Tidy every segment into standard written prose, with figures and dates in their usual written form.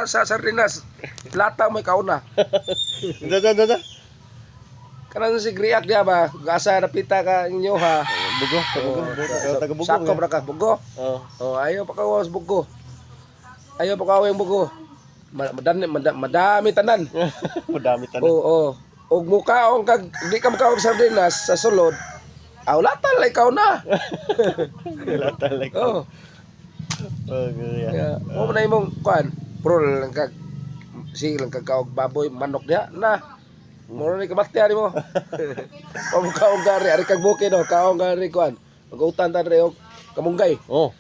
Sa sardinas, lata may kauna. Da. Kanan si Griak dia ba? Gasa na pita ka inyo ha. Bugo, taga bugo. Sakop ra ka bugo. Oh. Oh, ayaw pa kawas bugo. Ayaw pa kaweng bugo. Madami tanan. Madami tanan. Oo. Og mukaon kag di ka mukhaog sardinas sa sulod. Aw lata lay kauna. Lata like. Oh. Yeah. Mo na imong kuan. Pro lang kag lang kag kaog baboy manok dia na. Moro ni kabatyan mo. Pamukhaog gari ari kag bukid no, kaong gari kuan. Mag-utan ta dre og kamunggay. Oh.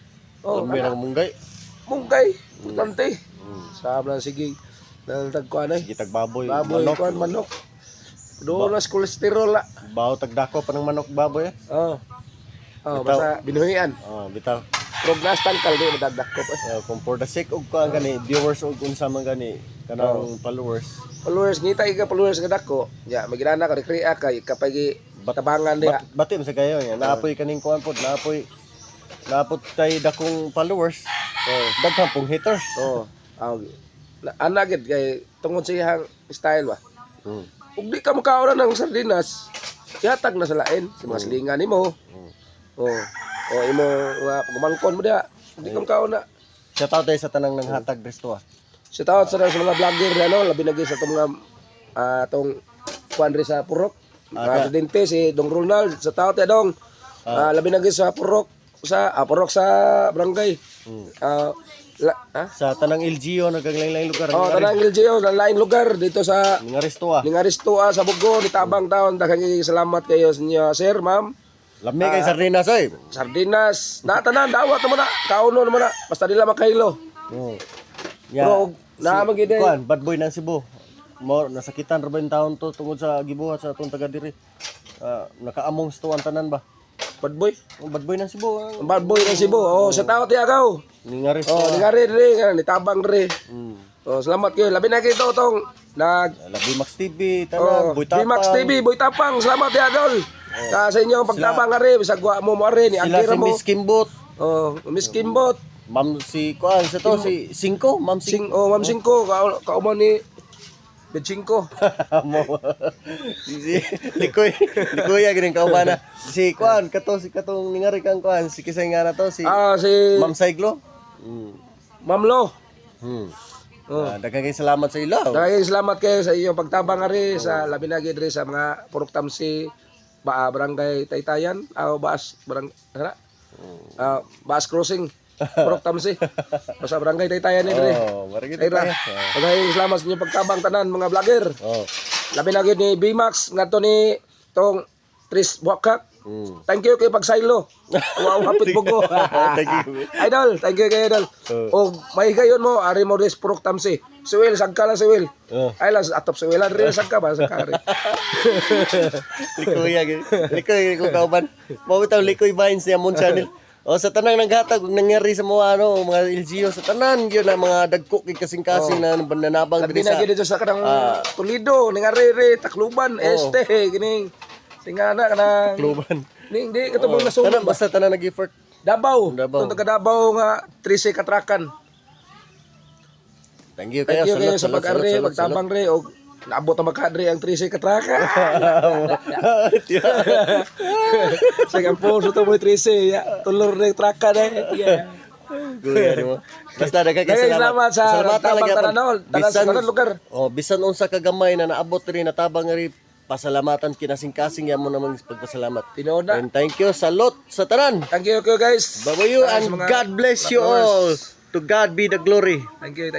Oh, May nang munggay. munggay. Importante. Sablan sige. Nang tagkuan ay. Sige tag baboy. Baboy Manok. kuan manok. Doon na kolesterol la. Bawo tagdako pa ng manok baboy. Oh. Oh, Bitaw. basta binuhian. Oh, bitaw. Prognas tangkal di madagdak ko pa. Kung for the sake of kuan gani viewers og unsa man gani kanang followers. Followers ngita iga followers nga dako. Ya, magidana ka rekrea kay kapag batabangan dia. Bati man sa kayo ya. Naapoy kaning kuan pod, naapoy tay dakong followers. Daghang pong haters. Oh. Aw. Ana gid kay tungod sa iyang style ba. Ug di ka makaon ng sardinas, ihatag na sa lain sa mga silingan nimo. Oh. Oh, imo pagmangkon mo dia. Di ka makaon na. Shout out tayo sa tanang nang hatag resto. Shout out sa mga vlogger ano, labi na gyud sa itong mga atong kuan ri sa Purok. Presidente si Dong Ronald, sa tao te Dong. Labi na gyud sa Purok Purok sa barangay. Sa tanang LGO nagaglain-lain lugar. Oh, tanang LGO sa lain lugar dito sa Nga resto. Lingaristua sa Bugo, ni Tabang taon. Daghang salamat kayo sa inyo, sir, ma'am. Lami kay sardinas oy. Sardinas, natanan dawat mo na, kauno mo na, basta nila makahilo. Pero naamag ide. Kuan, bad boy ng Cebu. Mo nasakitan ra ba yung taon to tungod sa gibuhat sa atong taga diri. Nakaamong sto ang tanan ba? Bad boy. Bad boy ng Cebu. Bad boy ng Cebu. Oh, sa tao tiagaw. Ningaris. Oh, ningari rin, ni Tabang rin. Oh, salamat kayo. Labi na kayo tong Labi Max TV, tanan, Boy Tapang. Max TV, Boy Tapang. Salamat ya, Dol. Sa inyo pagtabang rin, sa gwa mo rin, ni Sila Akira si mo. Miss Kimbot. Oh, Miss Kimbot. Ma'am si kuan sa to si Cinco, Ma'am Cinco. Ma'am Singko, kaumo ni Betchingko. Si Likoy ya gining kaumana. Si kuan si katong ningari kang kuan si kisay nga na to si Si Ma'am Saiglo. Ma'am Lo. Daghang kay salamat sa ilo. Daghang salamat kayo sa inyong pagtabang rin sa labi na gid rin sa mga Purok Tamsi barangay Taytayan Baas Baas Crossing Purok Tamsi sa barangay Taytayan ni dire. Marigit Ayra. Daghang salamat sa inyong pagtabang tanan mga vlogger. Labi na gid ni Bimax ngadto ni tong Tris Buakak. Thank you kay pagsaylo. Wow, hapit bugo. Thank you. Idol, thank you kay Idol. O may gayon mo, ari mo res Purok Tamsi. Suwil, sagka lang suwil. Ay lang, atop suwil lang rin, sagka ba? Sagka rin. Likoy ko kauban. Mao bitaw Likoy Vines niya mon channel. O sa tanang naghatag ug nangyari sa mga mga LGO sa tanan gyud na mga dagko kay kasing-kasing na nanabang diri sa. Dili na sa kanang Toledo, Ningarere, Tacloban, Este, kining tingana kanang Tacloban. Ning di katubang nasulod. Tanan basta tanan nag-effort. Davao. Tong taga Davao nga 13 katrakan. Thank you Thank you kayo sa salud, pag-ari, salud, pagtabang re og naabot ang makadre ang 13 katrakan. Sige po sa to mo 13 ya. Tulor na yung traka na. Basta daghang Salamat sa tabang tanan lugar. Bisan unsa ka gamay na naabot rin natabang ri pasalamatan kinasing-kasing yamo namang pagpasalamat. Tinoda. And thank you salot sa tanan. Thank you guys. Bye-bye and God bless you all. To God be the glory. Thank you.